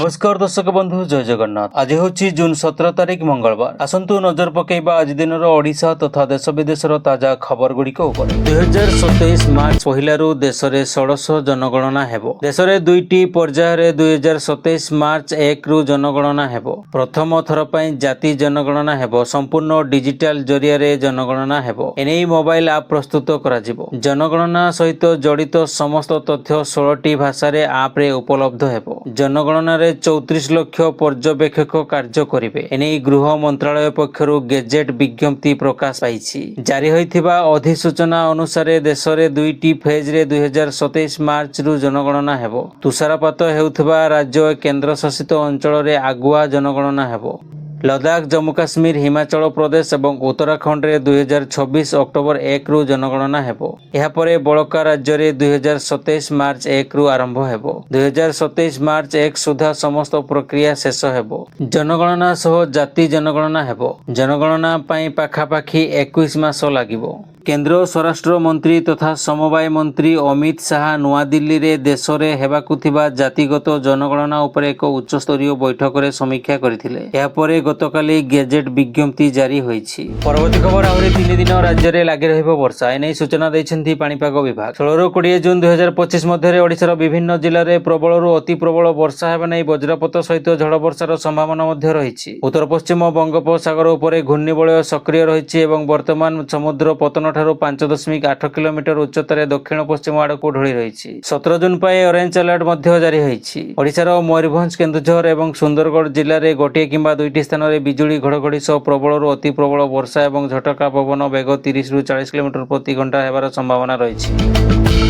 नमस्कार दर्शक बंधु जय जगन्नाथ। आज हूँ जून 17 तारिख मंगलवार। आसतु नजर पकेबा आज दिन ओडिशा तथा देश विदेशर ताजा खबर गुड़िक 2027 मार्च पहिलू देश में 1600 जनगणना हेबो। देश में दुईटी पर्यायर 2027 मार्च 1 रु जनगणना हेबो। प्रथम थर पर जाति जनगणना हेबो। संपूर्ण डिजिटाल जरिया जनगणना हेबो। एने मोबाइल आप प्रस्तुत करा जिवो। जनगणना सहित जड़ित समस्त तथ्य 16टी भाषा आप उपलब्ध हेबो। जनगणना 34 लक्ष पर्यवेक्षक कार्य करेंगे। एने गृह मंत्रालय पक्षर गेजेट विज्ञप्ति प्रकाश पाई। जारी होइथिबा अधिसूचना अनुसार देश में दुईटी फेज रे 2027 मार्च रु जनगणना हेबो। तुषारपात हेउथिबा राज्य केन्द्र शासित अंचल में आगुआ जनगणना हेबो। लद्दाख, जम्मू काश्मीर, हिमाचल प्रदेश और उत्तराखंड में 2026 अक्टोबर 1 रु जनगणना हेबो। यापर बड़का राज्य में 2027 मार्च 1 रु आरंभ हेबो। 2027 मार्च 1 सुधा समस्त प्रक्रिया शेष हेबो। जनगणना सह जाति जनगणना हेबो। जनगणना पाई पाखापाखि 21 मास लागिबो। केंद्र स्वराष्ट्र मंत्री तथा समवाय मंत्री अमित शाह नुआदिल्ली रे देश में हेबाकु थिबा जातिगत जनगणना उपर एक उच्चस्तरीय बैठक रे समीक्षा करथिले। यापर गतकाली गेजेट विज्ञप्ति जारी होईछि। परवर्ती खबर आहरी 3 दिन राज्य में लागि रहइबो वर्षा। एनै सूचना दैछन्ती पाणीपाग विभाग। 16 रु 20 जून 2025 मध्य ओडिशार विभिन्न जिल्ला रे प्रबल रु अति प्रबल वर्षा हेबा नै वज्रपात सहित झड़ वर्षार संभावना मध्य रहिछि। उत्तर पश्चिम बंगोपसागर उपरे घूर्णिबलय सक्रिय रहिछि एवं वर्तमान समुद्र पतन ठारू 5.8 किलोमीटर उच्चतार दक्षिण पश्चिम आड़क ढोली रही। 17 जून पर ऑरेंज अलर्ट मध्य जारी होईछि। ओडिशार मयूरभंज, केन्दुझर और सुंदरगढ़ जिले में गोटे किंबा दुईटी स्थान में बिजुली घड़घड़ी सह प्रबल अति प्रबल वर्षा और झटका पवन बेग 30 रु 40 किलोमीटर प्रति घंटा होबार संभावना रही।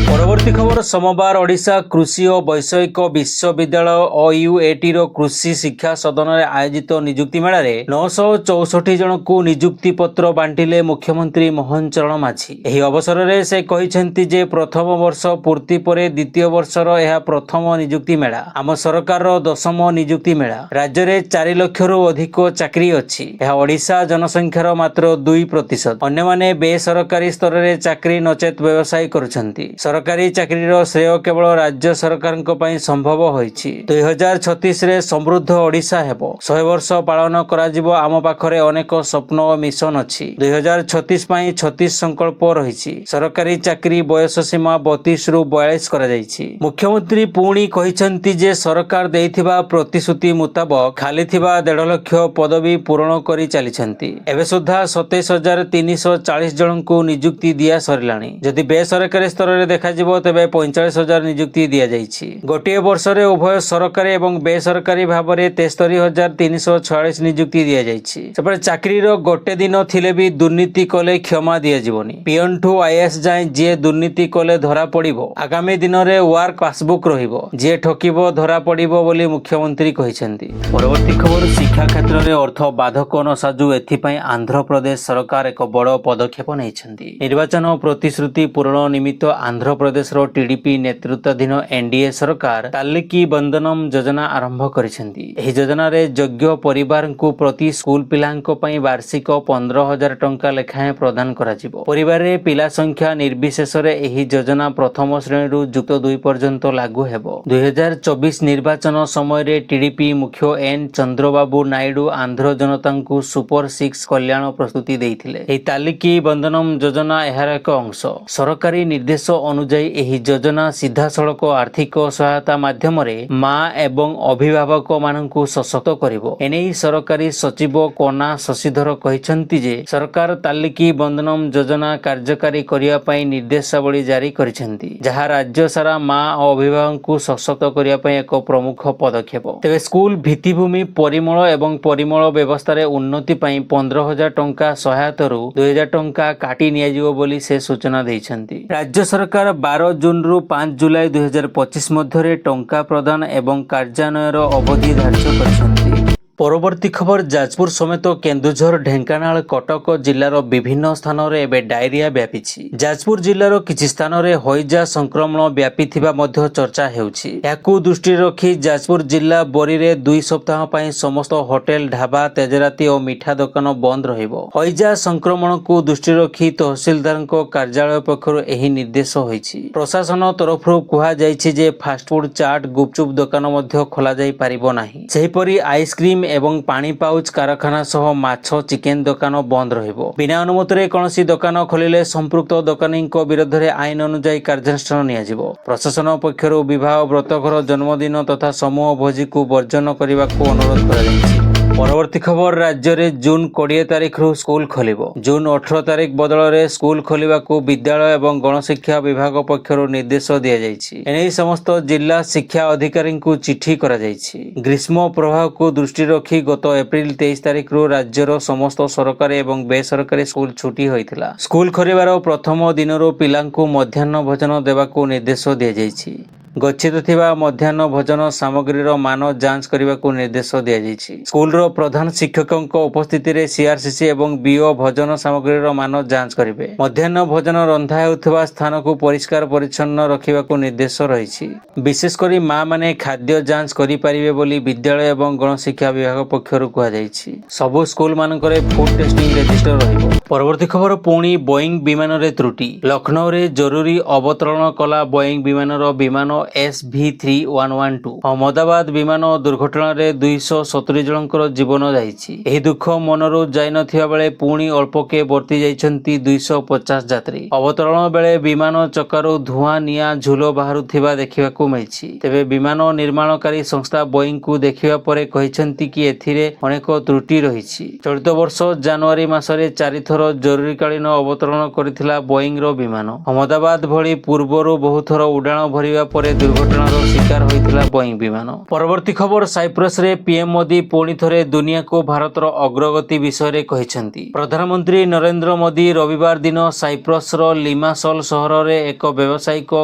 परवर्ती खबर सोमवार ओडिशा कृषि और वैषयिक विश्वविद्यालय OUAT रो कृषि शिक्षा सदन में आयोजित नियुक्ति मेला रे 964 जन को नियुक्ति पत्र बांटिले मुख्यमंत्री मोहन चरण माझी। एही अवसर में से कहिसेंती जे प्रथम वर्ष पूर्ति परे द्वितीय वर्षर यह प्रथम नियुक्ति मेला। आम सरकार रो 10म नियुक्ति मेला। राज्य में 4 लाख रु अधिक चाकरी अछि। यह ओडिशा जनसंख्यार मात्र 2%। अन्य माने बेसरकारी स्तर में चाकरी नचेत व्यवसाय करुछंती। सरकारी चाकरीर श्रेय केवल राज्य सरकार संभव होईछि। 2036 रे समृद्ध ओडिशा हेबो। 100 वर्ष पालन कराजिबो। आम पाखरे अनेक स्वप्न और मिशन अछि। 2036 पई 36 संकल्प रही। सरकारी चाकरी बयस सीमा 32 रु 42 करा जायछि। मुख्यमंत्री पुणी कहिसेंती जे सरकार देइथिबा प्रतिश्रुति मुताबक खाली थिबा 1.5 लाख पदवी पूरण करी चलीछंती। एबे सुधा 27,340 जन को नियुक्ति दिया सरिलाणी। जदि बेसरकारी स्तर में देखा जिवो तेबे 45,000 नियुक्ति दिया जायछि। गोटे वर्ष रे उभय सरकारी और बेसरकारी भाव में 73,346 नियुक्ति दिया जायछि। सेपटे चाकरीर गोटे दिन थिले भी दुर्नीति कले क्षमा दिया जीवनी। पीएन ठू आईएएस जाए जी दुर्नीति कले धरा पड़िबो। आगामी दिन में वर्क पासबुक रहिबो। जी ठकिबो धरा पड़िबो बोली मुख्यमंत्री कहिसेंती। परवर्ती खबर शिक्षा क्षेत्र में अर्थ बाधक न साजु एथिपाई आंध्र प्रदेश सरकार एक बड़ पदक्षेप नेइछंती। निर्वाचन प्रतिश्रुति पूरण निमित्त आंध्र प्रदेश रो टीडीपी नेतृत्वाधीन एनडीए सरकार तालिकी बंधनम योजना आरंभ करिसेंती। एही योजना रे योग्य परिवार को प्रति स्कूल पिलांको पई वार्षिक 15,000 टंका लेखाएं प्रदान कराजिबो। परिवार रे पिला संख्या निर्विशेष रे एही योजना प्रथम श्रेणी रु युक्त 2 पर्यंत लागू हेबो। 2024 निर्वाचन समय रे टीडीपी मुख्य एन चंद्रबाबू नायडू आंध्र जनता को सुपर 6 कल्याण प्रस्तुति देइथिले। एही तालिकी बंधनम योजना एहार एक अंश। सरकारी निर्देश अनुଯାयी एही योजना सीधा सड़क आर्थिक सहायता माध्यम रे मां एवं अभिभावक माननकु सशक्त करिवो। एनेई सरकारी सचिव कोना शशिधर कहिसंती जे सरकार तालिकी बंधनम योजना कार्यकारी करिया पई निर्देशावली जारी करिसेंती। जहा राज्य सारा मां और अभिभावक सशक्त करिया पई एक प्रमुख पदक्षेप। तेबे स्कूल भित्तिभूमि परिमल एवं परिमल व्यवस्था रे उन्नति पई 15,000 टंका सहायता रु 2,000 टंका काटी नियाजिवो बोली से सूचना दैछंती। राज्य सरकार 12 जून रु 5 जुलाई 2025 मध्य टंका प्रदान एवं कार्यान्वयर अवधि धार्य करिसेंती। ପରବର୍ତ୍ତୀ ଖବର ଯାଜପୁର ସମେତ କେନ୍ଦୁଝର ଢେଙ୍କାନାଳ କଟକ ଜିଲ୍ଲାର ବିଭିନ୍ନ ସ୍ଥାନରେ ଏବେ ଡାଇରିଆ ବ୍ୟାପିଛି। ଯାଜପୁର ଜିଲ୍ଲାର କିଛି ସ୍ଥାନରେ ହଇଜା ସଂକ୍ରମଣ ବ୍ୟାପିଥିବା ମଧ୍ୟ ଚର୍ଚ୍ଚା ହେଉଛି। ଏହାକୁ ଦୃଷ୍ଟିରେ ରଖି ଯାଜପୁର ଜିଲ୍ଲା ବରୀରେ 2 ସପ୍ତାହ ପାଇଁ ସମସ୍ତ ହୋଟେଲ ଢାବା ତେଜରାତି ଓ ମିଠା ଦୋକାନ ବନ୍ଦ ରହିବ। ହଇଜା ସଂକ୍ରମଣକୁ ଦୃଷ୍ଟିରେ ରଖି ତହସିଲଦାରଙ୍କ କାର୍ଯ୍ୟାଳୟ ପକ୍ଷରୁ ଏହି ନିର୍ଦ୍ଦେଶ ହୋଇଛି। ପ୍ରଶାସନ ତରଫରୁ କୁହାଯାଇଛି ଯେ ଫାଷ୍ଟଫୁଡ ଚାଟ୍ ଗୁପଚୁପ ଦୋକାନ ମଧ୍ୟ ଖୋଲାଯାଇ ପାରିବ ନାହିଁ। ସେହିପରି ଆଇସ୍କ୍ରିମ ଏବଂ ପାଣି ପାଉଚ୍ କାରଖାନା ସହ ମାଛ ଚିକେନ ଦୋକାନ ବନ୍ଦ ରହିବ। ବିନା ଅନୁମତିରେ କୌଣସି ଦୋକାନ ଖୋଲିଲେ ସମ୍ପୃକ୍ତ ଦୋକାନୀଙ୍କ ବିରୋଧରେ ଆଇନ ଅନୁଯାୟୀ କାର୍ଯ୍ୟାନୁଷ୍ଠାନ ନିଆଯିବ। ପ୍ରଶାସନ ପକ୍ଷରୁ ବିବାହ ବ୍ରତଘର ଜନ୍ମଦିନ ତଥା ସମୂହ ଭୋଜିକୁ ବର୍ଜନ କରିବାକୁ ଅନୁରୋଧ କରାଯାଇଛି। ପରବର୍ତ୍ତୀ ଖବର ରାଜ୍ୟରେ ଜୁନ୍ 20 ତାରିଖରୁ ସ୍କୁଲ ଖୋଲିବ। ଜୁନ୍ 18 ତାରିଖ ବଦଳରେ ସ୍କୁଲ ଖୋଲିବାକୁ ବିଦ୍ୟାଳୟ ଏବଂ ଗଣଶିକ୍ଷା ବିଭାଗ ପକ୍ଷରୁ ନିର୍ଦ୍ଦେଶ ଦିଆଯାଇଛି। ଏନେଇ ସମସ୍ତ ଜିଲ୍ଲା ଶିକ୍ଷା ଅଧିକାରୀଙ୍କୁ ଚିଠି କରାଯାଇଛି। ଗ୍ରୀଷ୍ମ ପ୍ରବାହକୁ ଦୃଷ୍ଟିରେ ରଖି ଗତ ଏପ୍ରିଲ 23 ତାରିଖରୁ ରାଜ୍ୟର ସମସ୍ତ ସରକାରୀ ଏବଂ ବେସରକାରୀ ସ୍କୁଲ ଛୁଟି ହୋଇଥିଲା। ସ୍କୁଲ ଖୋଲିବାର ପ୍ରଥମ ଦିନରୁ ପିଲାଙ୍କୁ ମଧ୍ୟାହ୍ନ ଭୋଜନ ଦେବାକୁ ନିର୍ଦ୍ଦେଶ ଦିଆଯାଇଛି। ଗଚ୍ଛିତ ଥିବା ମଧ୍ୟାହ୍ନ ଭୋଜନ ସାମଗ୍ରୀର ମାନ ଯାଞ୍ଚ କରିବାକୁ ନିର୍ଦ୍ଦେଶ ଦିଆଯାଇଛି। ସ୍କୁଲର ପ୍ରଧାନ ଶିକ୍ଷକଙ୍କ ଉପସ୍ଥିତିରେ ସିଆରସିସି ଏବଂ ବିଓ ଭୋଜନ ସାମଗ୍ରୀର ମାନ ଯାଞ୍ଚ କରିବେ। ମଧ୍ୟାହ୍ନ ଭୋଜନ ରନ୍ଧା ହେଉଥିବା ସ୍ଥାନକୁ ପରିଷ୍କାର ପରିଚ୍ଛନ୍ନ ରଖିବାକୁ ନିର୍ଦ୍ଦେଶ ରହିଛି। ବିଶେଷ କରି ମାମାନେ ଖାଦ୍ୟ ଯାଞ୍ଚ କରିପାରିବେ ବୋଲି ବିଦ୍ୟାଳୟ ଏବଂ ଗଣଶିକ୍ଷା ବିଭାଗ ପକ୍ଷରୁ କୁହାଯାଇଛି। ସବୁ ସ୍କୁଲମାନଙ୍କରେ ଫୁଡ୍ ଟେଷ୍ଟିଂ ରେଜିଷ୍ଟର ରହିବ। ପରବର୍ତ୍ତୀ ଖବର ପୁଣି ବୋଇଂ ବିମାନରେ ତ୍ରୁଟି। ଲକ୍ଷ୍ନୌରେ ଜରୁରୀ ଅବତରଣ କଲା ବୋଇଂ ବିମାନର ବିମାନ SV3112। ଅହମ୍ମଦାବାଦ ବିମାନ ଦୁର୍ଘଟଣାରେ 270 ଜଣଙ୍କର ଜୀବନ ଯାଇଛି। ଏହି ଦୁଃଖ ମନରୁ ଯାଇନଥିବା ବେଳେ ପୁଣି ଅଳ୍ପକେ ବର୍ତ୍ତି ଯାଇଛନ୍ତି 250 ଯାତ୍ରୀ। ଅବତରଣ ବେଳେ ବିମାନ ଚକାରୁ ଧୂଆଁ ନିଆଁ ଝୁଲ ବାହାରୁଥିବା ଦେଖିବାକୁ ମିଳିଛି। ତେବେ ବିମାନ ନିର୍ମାଣକାରୀ ସଂସ୍ଥା ବୋଇଂକୁ ଦେଖିବା ପରେ କହିଛନ୍ତି କି ଏଥିରେ ଅନେକ ତ୍ରୁଟି ରହିଛି। ଚଳିତ ବର୍ଷ ଜାନୁଆରୀ ମାସରେ 4 ଥର ଜରୁରୀକାଳୀନ ଅବତରଣ କରିଥିଲା ବୋଇଂର ବିମାନ। ଅହମ୍ମଦାବାଦ ଭଳି ପୂର୍ବରୁ ବହୁଥର ଉଡ଼ାଣ ଭରିବା ପରେ ଦୁର୍ଘଟଣାର ଶିକାର ହୋଇଥିଲା ବୋଇଂ ବିମାନ। ପରବର୍ତ୍ତୀ ଖବର ସାଇପ୍ରସରେ ପିଏମ ମୋଦି ପୁଣି ଥରେ ଦୁନିଆକୁ ଭାରତର ଅଗ୍ରଗତି ବିଷୟରେ କହିଛନ୍ତି। ପ୍ରଧାନମନ୍ତ୍ରୀ ନରେନ୍ଦ୍ର ମୋଦି ରବିବାର ଦିନ ସାଇପ୍ରସର ଲିମାସଲ ସହରରେ ଏକ ବ୍ୟବସାୟିକ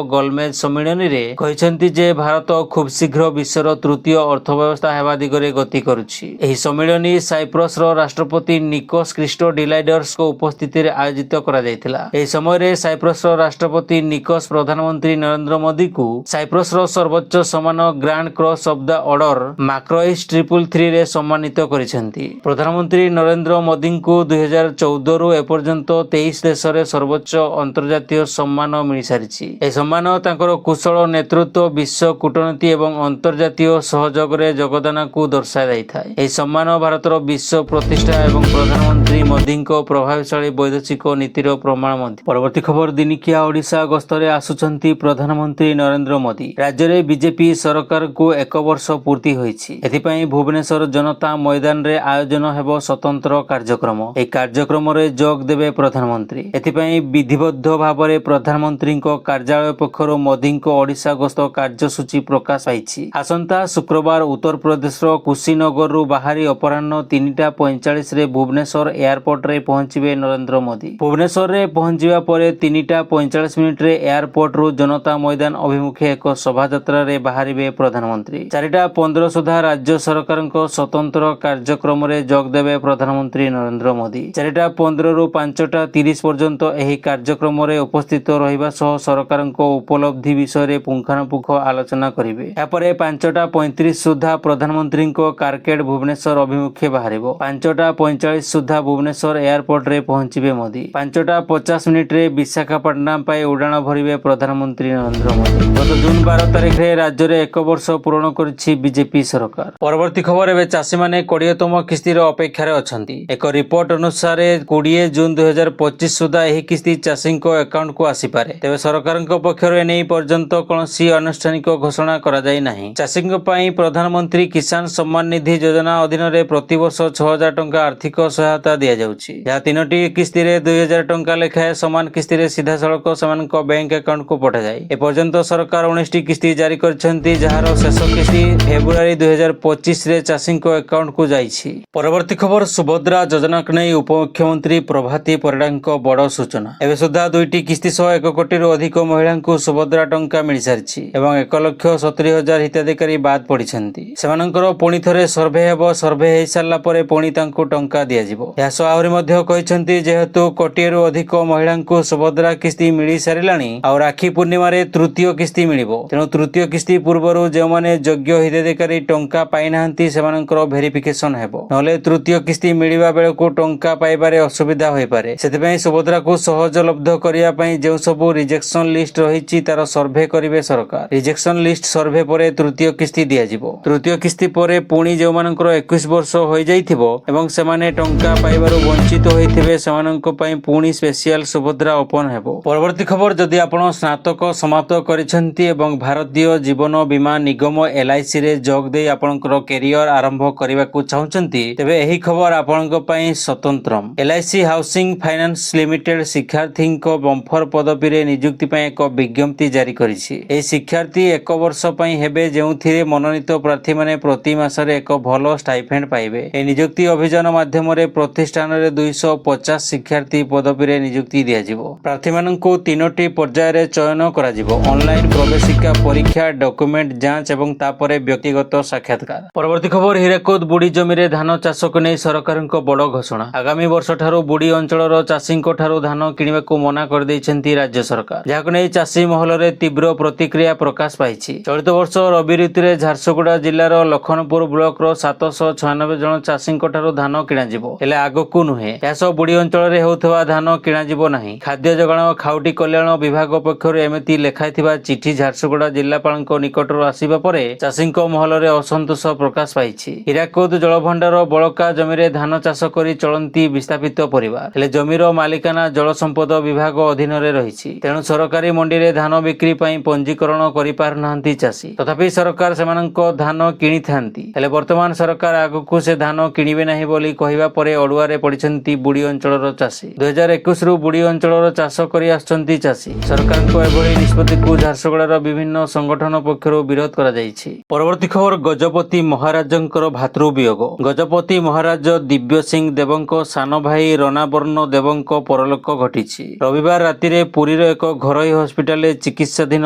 ଗୋଲମେଜ ସମ୍ମିଳନୀରେ କହିଛନ୍ତି ଯେ ଭାରତ ଖୁବ୍ ଶୀଘ୍ର ବିଶ୍ୱର ତୃତୀୟ ଅର୍ଥବ୍ୟବସ୍ଥା ହେବା ଦିଗରେ ଗତି କରୁଛି। ଏହି ସମ୍ମିଳନୀ ସାଇପ୍ରସର ରାଷ୍ଟ୍ରପତି ନିକୋସ କ୍ରିଷ୍ଟୋଡିଲାଇଡର୍ସଙ୍କ ଉପସ୍ଥିତିରେ ଆୟୋଜିତ କରାଯାଇଥିଲା। ଏହି ସମୟରେ ସାଇପ୍ରସର ରାଷ୍ଟ୍ରପତି ନିକୋସ ପ୍ରଧାନମନ୍ତ୍ରୀ ନରେନ୍ଦ୍ର ମୋଦିଙ୍କୁ ସାଇପ୍ରସର ସର୍ବୋଚ୍ଚ ସମ୍ମାନ grand cross of the order Makarios 333ରେ ସମ୍ମାନିତ କରିଛନ୍ତି। ପ୍ରଧାନମନ୍ତ୍ରୀ ନରେନ୍ଦ୍ର ମୋଦିଙ୍କୁ 2014ରୁ ଏପର୍ଯ୍ୟନ୍ତ 23 ଦେଶରେ ସର୍ବୋଚ୍ଚ ଅନ୍ତର୍ଜାତୀୟ ସମ୍ମାନ ମିଳିସାରିଛି। ଏହି ସମ୍ମାନ ତାଙ୍କର କୁଶଳ ନେତୃତ୍ୱ, ବିଶ୍ୱ କୂଟନୀତି ଏବଂ ଅନ୍ତର୍ଜାତୀୟ ସହଯୋଗରେ ଯୋଗଦାନକୁ ଦର୍ଶାଯାଇଥାଏ। ଏହି ସମ୍ମାନ ଭାରତର ବିଶ୍ୱ ପ୍ରତିଷ୍ଠା ଏବଂ ପ୍ରଧାନମନ୍ତ୍ରୀ ମୋଦିଙ୍କ ପ୍ରଭାବଶାଳୀ ବୈଦେଶିକ ନୀତିର ପ୍ରମାଣ ମଧ୍ୟ। ପରବର୍ତ୍ତୀ ଖବର ଦିନିକିଆ ଓଡ଼ିଶା ଗସ୍ତରେ ଆସୁଛନ୍ତି ପ୍ରଧାନମନ୍ତ୍ରୀ ନରେନ୍ଦ୍ର ମୋଦି। ରାଜ୍ୟରେ ବିଜେପି ସରକାରକୁ 1 ବର୍ଷ ପୂର୍ତ୍ତି ହୋଇଛି। ଏଥିପାଇଁ ଭୁବନେଶ୍ୱର ଜନତା ମଇଦାନରେ ଆୟୋଜନ ହେବ ସ୍ୱତନ୍ତ୍ର କାର୍ଯ୍ୟକ୍ରମ। ଏହି କାର୍ଯ୍ୟକ୍ରମରେ ଯୋଗ ଦେବେ ପ୍ରଧାନମନ୍ତ୍ରୀ। ଏଥିପାଇଁ ବିଧିବଦ୍ଧ ଭାବରେ ପ୍ରଧାନମନ୍ତ୍ରୀଙ୍କ କାର୍ଯ୍ୟାଳୟ ପକ୍ଷରୁ ମୋଦିଙ୍କ ଓଡ଼ିଶା ଗସ୍ତ କାର୍ଯ୍ୟସୂଚୀ ପ୍ରକାଶ ପାଇଛି। ଆସନ୍ତା ଶୁକ୍ରବାର ଉତ୍ତରପ୍ରଦେଶର କୁଶିନଗରରୁ ବାହାରି ଅପରାହ୍ନ 3:45ରେ ଭୁବନେଶ୍ୱର ଏୟାରପୋର୍ଟରେ ପହଞ୍ଚିବେ ନରେନ୍ଦ୍ର ମୋଦି। ଭୁବନେଶ୍ୱରରେ ପହଞ୍ଚିବା ପରେ 3:45ରେ ଏୟାରପୋର୍ଟରୁ ଜନତା ମଇଦାନ ଅଭିମୁଖେ ଏକ ଶୋଭାଯାତ୍ରାରେ ବାହାରିବେ ପ୍ରଧାନମନ୍ତ୍ରୀ। 4:15 ସୁଦ୍ଧା ରାଜ୍ୟ ସରକାରଙ୍କ ସ୍ୱତନ୍ତ୍ର କାର୍ଯ୍ୟକ୍ରମରେ ଯୋଗ ଦେବେ ପ୍ରଧାନମନ୍ତ୍ରୀ ନରେନ୍ଦ୍ର ମୋଦି। 4:15ରୁ 5:30 ପର୍ଯ୍ୟନ୍ତ ଏହି କାର୍ଯ୍ୟକ୍ରମରେ ଉପସ୍ଥିତ ରହିବା ସହ ସରକାରଙ୍କ ଉପଲବ୍ଧି ବିଷୟରେ ପୁଙ୍ଖାନୁପୁଙ୍ଖ ଆଲୋଚନା କରିବେ। ଏହାପରେ 5:35 ସୁଦ୍ଧା ପ୍ରଧାନମନ୍ତ୍ରୀଙ୍କ କାରକେଡ୍ ଭୁବନେଶ୍ୱର ଅଭିମୁଖେ ବାହାରିବ। 5:45 ସୁଦ୍ଧା ଭୁବନେଶ୍ୱର ଏୟାରପୋର୍ଟରେ ପହଞ୍ଚିବେ ମୋଦି। 5:50ରେ ବିଶାଖାପଟ୍ଟନମ ପାଇଁ ଉଡ଼ାଣ ଭରିବେ ପ୍ରଧାନମନ୍ତ୍ରୀ ନରେନ୍ଦ୍ର ମୋଦି। ଗତ ଜୁନ୍ 12 ତାରିଖରେ ରାଜ୍ୟରେ 1 ବର୍ଷ ପୂରଣ କରିଛି ବିଜେପି ସରକାର। ପରବର୍ତ୍ତୀ ଖବର ଏବେ ଚାଷୀମାନେ 20ତମ କିସ୍ତିର ଅପେକ୍ଷାରେ ଅଛନ୍ତି। ଏକ ରିପୋର୍ଟ ଅନୁସାରେ 20 ଜୁନ୍ 2025 ସୁଦ୍ଧା ଏହି କିସ୍ତି ଚାଷୀଙ୍କ ଆକାଉଣ୍ଟକୁ ଆସିପାରେ। ତେବେ ସରକାରଙ୍କ ପକ୍ଷରୁ ଏନେଇ ପର୍ଯ୍ୟନ୍ତ କୌଣସି ଆନୁଷ୍ଠାନିକ ଘୋଷଣା କରାଯାଇ ନାହିଁ। ଚାଷୀଙ୍କ ପାଇଁ ପ୍ରଧାନମନ୍ତ୍ରୀ କିଷାନ ସମ୍ମାନ ନିଧି ଯୋଜନା ଅଧୀନରେ ପ୍ରତିବର୍ଷ 6,000 ଟଙ୍କା ଆର୍ଥିକ ସହାୟତା ଦିଆଯାଉଛି। ଯାହା 3ଟି କିସ୍ତିରେ 2,000 ଟଙ୍କା ଲେଖାଏଁ ସମାନ କିସ୍ତିରେ ସିଧାସଳଖ ସେମାନଙ୍କ ବ୍ୟାଙ୍କ ଆକାଉଣ୍ଟକୁ ପଠାଯାଏ। ଏପର୍ଯ୍ୟନ୍ତ ସରକାର 19ଟି କିସ୍ତି ଜାରି କରିଛନ୍ତି, ଯାହାର ଶେଷ କିସ୍ତି ଫେବୃଆରୀ 2025 ରେ ଚାଷୀଙ୍କ ଆକାଉଣ୍ଟକୁ ଯାଇଛି। ପରବର୍ତ୍ତୀ ଖବର, ସୁଭଦ୍ରା ଯୋଜନାକୁ ନେଇ ଉପମୁଖ୍ୟମନ୍ତ୍ରୀ ପ୍ରଭାତୀ ପରିଡ଼ାଙ୍କ ବଡ଼ ସୂଚନା। ଏବେ ସୁଦ୍ଧା 2ଟି କିସ୍ତି ସହ 1 କୋଟିରୁ ଅଧିକ ମହିଳାଙ୍କୁ ସୁଭଦ୍ରା ଟଙ୍କା ମିଳିସାରିଛି ଏବଂ 1,70,000 ହିତାଧିକାରୀ ବାଦ୍ ପଡ଼ିଛନ୍ତି। ସେମାନଙ୍କର ପୁଣି ଥରେ ସର୍ଭେ ହେବ। ସର୍ଭେ ହୋଇସାରିଲା ପରେ ପୁଣି ତାଙ୍କୁ ଟଙ୍କା ଦିଆଯିବ। ଏହା ସହ ଆହୁରି ମଧ୍ୟ କହିଛନ୍ତି, ଯେହେତୁ କୋଟିଏରୁ ଅଧିକ ମହିଳାଙ୍କୁ ସୁଭଦ୍ରା କିସ୍ତି ମିଳିସାରିଲାଣି, ଆଉ ରାକ୍ଷୀ ପୂର୍ଣ୍ଣିମାରେ ତୃତୀୟ କିସ୍ତି ମିଳିବ। ତେଣୁ ତୃତୀୟ କିସ୍ତି ପୂର୍ବରୁ ଯେଉଁମାନେ ଯୋଗ୍ୟ ହିତାଧିକାରୀ ଟଙ୍କା ପାଇନାହାନ୍ତି ସେମାନଙ୍କର ଭେରିଫିକେସନ ହେବ। ନହେଲେ ତୃତୀୟ କିସ୍ତି ମିଳିବା ବେଳକୁ ଟଙ୍କା ପାଇବାରେ ଅସୁବିଧା ହୋଇପାରେ। ସେଥିପାଇଁ ସୁଭଦ୍ରାକୁ ସହଜଲବ୍ଧ କରିବା ପାଇଁ ଯେଉଁ ସବୁ ରିଜେକ୍ସନ ଲିଷ୍ଟ ରହିଛି ତାର ସର୍ଭେ କରିବେ ସରକାର। ରିଜେକ୍ସନ ଲିଷ୍ଟ ସର୍ଭେ ପରେ ତୃତୀୟ କିସ୍ତି ଦିଆଯିବ। ତୃତୀୟ କିସ୍ତି ପରେ ପୁଣି ଯେଉଁମାନଙ୍କର 21 ବର୍ଷ ହୋଇଯାଇଥିବ ଏବଂ ସେମାନେ ଟଙ୍କା ପାଇବାରୁ ବଞ୍ଚିତ ହୋଇଥିବେ ସେମାନଙ୍କ ପାଇଁ ପୁଣି ସ୍ପେଶିଆଲ ସୁଭଦ୍ରା ଓପନ ହେବ। ପରବର୍ତ୍ତୀ ଖବର, ଯଦି ଆପଣ ସ୍ନାତକ ସମାପ୍ତ କରିଛନ୍ତି ଏବଂ ଭାରତୀୟ ଜୀବନ ବୀମା ନିଗମ LIC ରେ ଯୋଗ ଦେଇ ଆପଣଙ୍କର କ୍ୟାରିୟର ଆରମ୍ଭ କରିବାକୁ ଚାହୁଁଛନ୍ତି, ତେବେ ଏହି ଖବର ଆପଣଙ୍କ ପାଇଁ ସ୍ୱତନ୍ତ୍ର। LIC ହାଉସିଂ ଫାଇନାନ୍ସ ଲିମିଟେଡ୍ ଶିକ୍ଷାର୍ଥୀଙ୍କ ବମ୍ଫର ପଦବୀରେ ନିଯୁକ୍ତି ପାଇଁ ଏକ ବିଜ୍ଞପ୍ତି ଜାରି କରିଛି। ଏହି ଶିକ୍ଷାର୍ଥୀ 1 ବର୍ଷ ପାଇଁ ହେବେ, ଯେଉଁଥିରେ ମନୋନୀତ ପ୍ରାର୍ଥୀମାନେ ପ୍ରତି ମାସରେ ଏକ ଭଲ ଷ୍ଟାଇପେଣ୍ଡ ପାଇବେ। ଏହି ନିଯୁକ୍ତି ଅଭିଯାନ ମାଧ୍ୟମରେ ପ୍ରତିଷ୍ଠାନରେ 250 ଶିକ୍ଷାର୍ଥୀ ପଦବୀରେ ନିଯୁକ୍ତି ଦିଆଯିବ। ପ୍ରାର୍ଥୀମାନଙ୍କୁ 3ଟି ପର୍ଯ୍ୟାୟରେ ଚୟନ କରାଯିବ: ଅନଲାଇନ ପ୍ରବେଶିକା ପରୀକ୍ଷା, ଡକୁମେଣ୍ଟ ଯାଞ୍ଚ ଏବଂ ତାପରେ ବ୍ୟକ୍ତିଗତ ସାକ୍ଷାତକାର। ପରବର୍ତ୍ତୀ ଖବର, ହୀରାକୁଦ ବୁଡ଼ି ଜମିରେ ଧାନ ଚାଷକୁ ନେଇ ସରକାରଙ୍କ ବଡ଼ ଘୋଷଣା। ଆଗାମୀ ବର୍ଷଠାରୁ ବୁଡ଼ି ଅଞ୍ଚଳର ଚାଷୀଙ୍କ ଠାରୁ ଧାନ କିଣିବାକୁ ମନା କରିଦେଇଛନ୍ତି ରାଜ୍ୟ ସରକାର, ଯାହାକୁ ନେଇ ଚାଷୀ ମହଲରେ ତୀବ୍ର ପ୍ରତିକ୍ରିୟା ପ୍ରକାଶ ପାଇଛି। ଚଳିତ ବର୍ଷ ରବି ଋତୁରେ ଝାରସୁଗୁଡ଼ା ଜିଲ୍ଲାର ଲଖନପୁର ବ୍ଲକର 796 ଜଣ ଚାଷୀଙ୍କ ଠାରୁ ଧାନ କିଣାଯିବ, ହେଲେ ଆଗକୁ ନୁହେଁ। ଏହାସହ ବୁଡ଼ି ଅଞ୍ଚଳରେ ହେଉଥିବା ଧାନ କିଣାଯିବ ନାହିଁ। ଖାଦ୍ୟ ଯୋଗାଣ ଓ ଖାଉଟି କଲ୍ୟାଣ ବିଭାଗ ପକ୍ଷରୁ ଏମିତି ଲେଖାଇଥିବା ଚିଠି ଝାରସୁଗୁଡ଼ା ଜିଲ୍ଲାପାଳଙ୍କ ନିକଟରୁ ଆସିବା ପରେ ଚାଷୀଙ୍କ ମହଲରେ ଅସନ୍ତୋଷ ପ୍ରକାଶ ପାଇଛି। ହୀରାକୁଦ ଜଳଭଣ୍ଡାର ବଳକା ଜମିରେ ଧାନ ଚାଷ କରି ଚଳନ୍ତି ବିସ୍ଥାପିତ ପରିବାର, ହେଲେ ଜମିର ମାଲିକାନା ଜଳସମ୍ପଦ ବିଭାଗ ଅଧୀନରେ ରହିଛି। ତେଣୁ ସରକାରୀ ମଣ୍ଡିରେ ଧାନ ବିକ୍ରି ପାଇଁ ପଞ୍ଜୀକରଣ କରିପାରୁନାହାନ୍ତି ଚାଷୀ। ତଥାପି ସରକାର ସେମାନଙ୍କ ଧାନ କିଣିଥାନ୍ତି, ହେଲେ ବର୍ତ୍ତମାନ ସରକାର ଆଗକୁ ସେ ଧାନ କିଣିବେ ନାହିଁ ବୋଲି କହିବା ପରେ ଅଡୁଆରେ ପଡ଼ିଛନ୍ତି ବୁଡ଼ି ଅଞ୍ଚଳର ଚାଷୀ। 2021ରୁ ବୁଡ଼ି ଅଞ୍ଚଳର ଚାଷ କରି ଆସୁଛନ୍ତି ଚାଷୀ। ସରକାରଙ୍କ ଏଭଳି ନିଷ୍ପତ୍ତିକୁ ଝାରସୁଗୁଡ଼ାର ବିଭିନ୍ନ ସଂଗଠନ ପକ୍ଷରୁ ବିରୋଧ କରାଯାଇଛି। ପରବର୍ତ୍ତୀ ଖବର, ଗଜପତି ମହାରାଜଙ୍କର ଭାତୃବିୟୋଗ। ଗଜପତି ମହାରାଜ ଦିବ୍ୟ ସିଂ ଦେବଙ୍କ ସାନ ଭାଇ ରଣାବର୍ଣ୍ଣ ଦେବଙ୍କ ପରଲୋକ ଘଟିଛି। ରବିବାର ରାତିରେ ପୁରୀର ଏକ ଘରୋଇ ହସ୍ପିଟାଲରେ ଚିକିତ୍ସାଧୀନ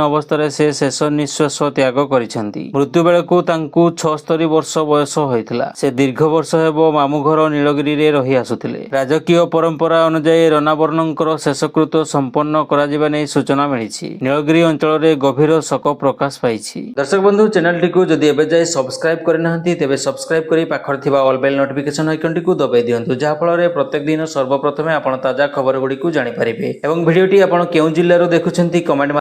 ଅବସ୍ଥାରେ ସେ ଶେଷ ନିଶ୍ୱାସ ତ୍ୟାଗ କରିଛନ୍ତି। ମୃତ୍ୟୁ ବେଳକୁ ତାଙ୍କୁ 76 ବର୍ଷ ବୟସ ହୋଇଥିଲା। ସେ ଦୀର୍ଘ ବର୍ଷ ହେବ ମାମୁଘର ନୀଳଗିରିରେ ରହି ଆସୁଥିଲେ। ରାଜକୀୟ ପରମ୍ପରା ଅନୁଯାୟୀ ରଣାବର୍ଣ୍ଣଙ୍କର ଶେଷକୃତ୍ୟ ସମ୍ପନ୍ନ କରାଯିବା ନେଇ ସୂଚନା ମିଳିଛି। ନୀଳଗିରି ଅଞ୍ଚଳରେ ଗଭୀର ଶୋକ ପ୍ରକାଶ ପାଇଛି। ଦର୍ଶକ ବନ୍ଧୁ, ଚ୍ୟାନେଲଟିକୁ ଯଦି ଏବେ ଯାଏ ସବସ୍କ୍ରାଇବ କରିନାହାନ୍ତି ତେବେ ସବସ୍କ୍ରାଇବ କରି ପାଖରେ ଥିବା ଅଲ୍ ବେଲ୍ ନୋଟିଫିକେସନ ଆଇକନଟିକୁ ଦବାଇ ଦିଅନ୍ତୁ, ଯାହାଫଳରେ ପ୍ରତ୍ୟେକ ଦିନ ସର୍ବପ୍ରଥମେ ଆପଣ ତାଜା ଖବରଗୁଡ଼ିକୁ ଜାଣିପାରିବେ। ଏବଂ ଭିଡ଼ିଓଟି ଆପଣ କେଉଁ ଜିଲ୍ଲାରୁ ଦେଖୁଛନ୍ତି କମେଣ୍ଟ